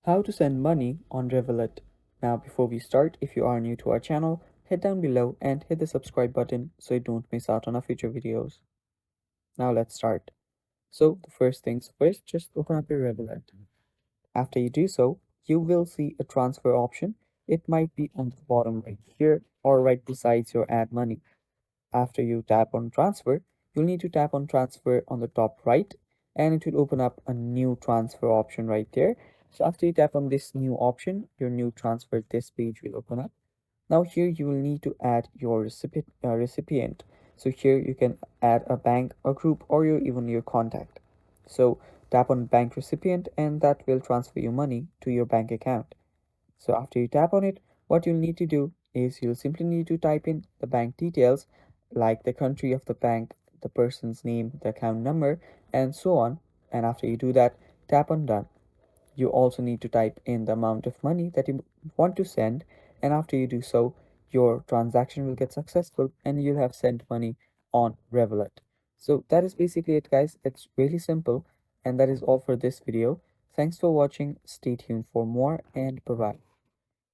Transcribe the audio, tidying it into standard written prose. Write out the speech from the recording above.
How to send money on Revolut. Now, before we start, if you are new to our channel, head down below and hit the subscribe button so you don't miss out on our future videos. Now, let's start. So, the first things first, just open up your Revolut. After you do so, you will see a transfer option. It might be on the bottom right here or right besides your add money. After you tap on transfer, you'll need to tap on transfer on the top right and it will open up a new transfer option right there. So after you tap on this new option, your new transfer this page will open up. Now here you will need to add your recipient. So here you can add a bank, a group, or even your contact. So tap on bank recipient and that will transfer your money to your bank account. So after you tap on it, what you'll need to do is you'll simply need to type in the bank details like the country of the bank, the person's name, the account number, and so on. And after you do that, tap on done. You also need to type in the amount of money that you want to send. And after you do so, your transaction will get successful and you'll have sent money on Revolut. So that is basically it, guys. It's really simple. And that is all for this video. Thanks for watching. Stay tuned for more and bye bye.